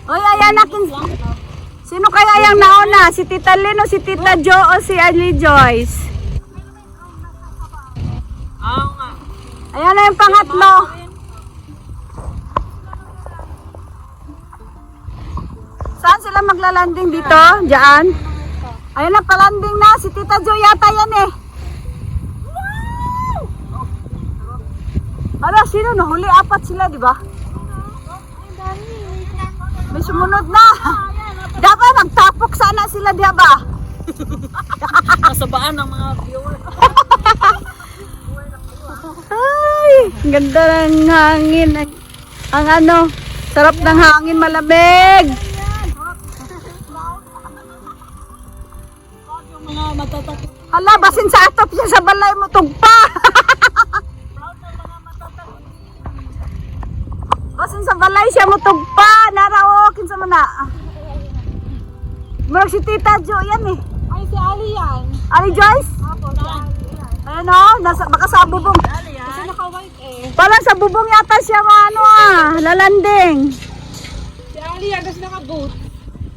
Oy, ayan nakin. Sino kaya yung nauna? Si Tita Lynn o si Tita Jo o si Ali Joyce? Ayan na yung pangatlo. Saan sila maglalanding dito? Diyan? Ayan na, palanding na. Si Tita Jo yata yan eh. Ano, sino nahuli? Apat sila, di ba? May sumunod na. Dapat magtapok sana sila, di ba? Kasabaan ng mga viewer. Ay, ganda ng hangin. Ang ano, sarap ng hangin, malamig. Yung mga matatakot. Hala, basin sa atop siya sa balay mo, tugpa. Basin sa balay siya mo, tugpa. Naraokin sa mana. Murag si Tita Jo, yan eh. Ay, si Ali yan. Ali Joyce? Apo, si Ali yan. Ayan o, baka sa bubong. Kasi naka-white eh. Parang sa bubong yata siya ano lalanding. Si Ali yan kasi naka-boots.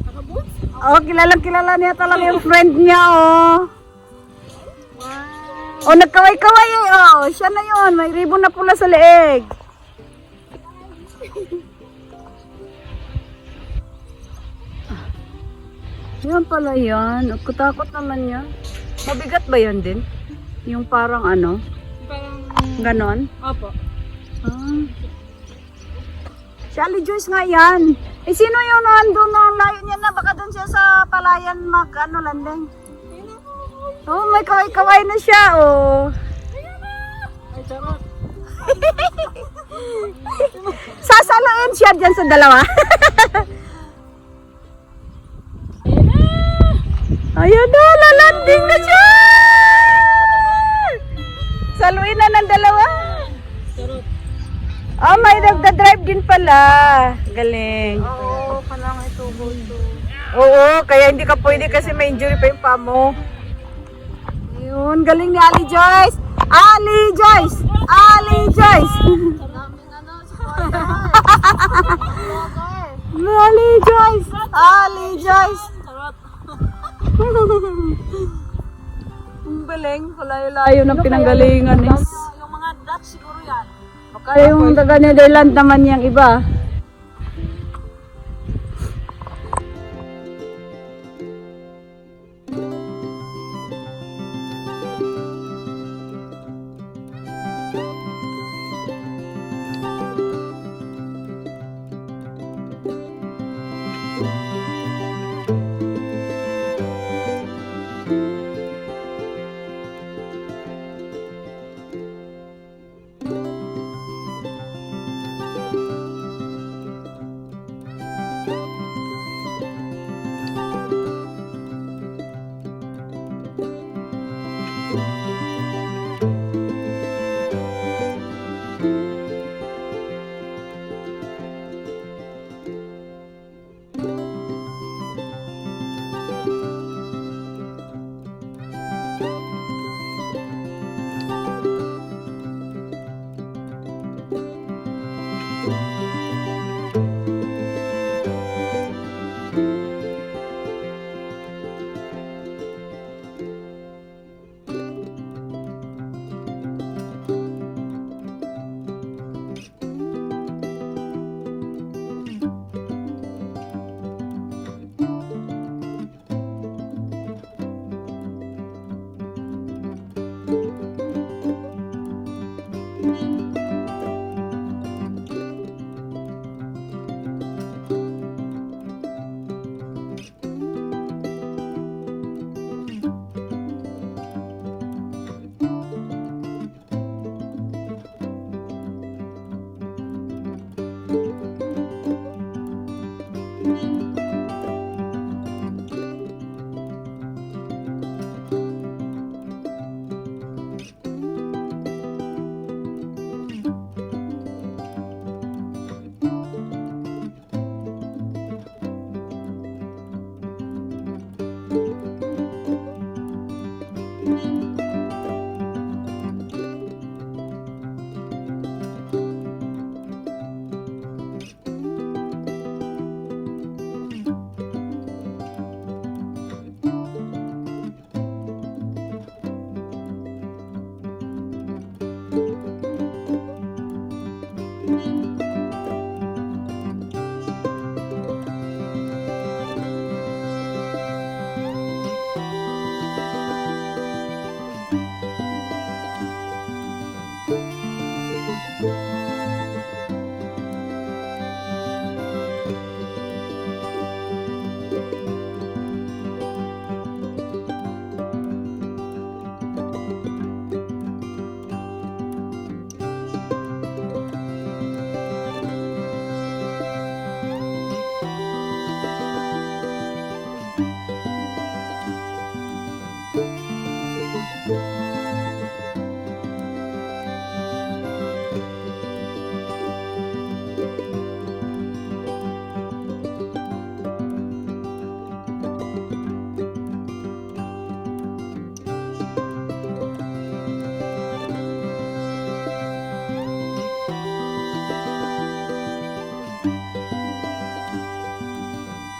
Naka-boots? Oh, kilala niya talaga yung friend niya, oh. Wow. Oh, nagkaway-kaway eh, oh. Siya na yun, may ribbon na pula sa leeg. Yan pala yan. Kutakot naman yan. Mabigat ba yan din? Yung parang ano? Parang... Ganon? Opo. Ah. Si Ali Joyce nga yan. Eh, sino yung nandun ang layo niya na? Baka doon siya sa palayan ano, landing. Oh, may kaway-kaway na siya, oh. Ay, charot. Sasaluin siya dyan sa dalawa. Ayan na, lalanding na siya! Saluin na ng dalawa. Charot. Oh, may nagda-drive din pala. Galing. Oo, kailangan ito to. Oo, kaya hindi ka pwede kasi may injury pa yung paa mo. Ayun, galing ni Ali Joyce. Ali Joyce! Ali Joyce! Daming ano, supporter. Ali Joyce! Ali Joyce! Charot. Ang galing, layo-layo ng pinanggalingan eh. Yung mga Dutch siguro yan. Kaya yung taga Netherlands naman yung iba.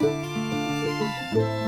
Bye.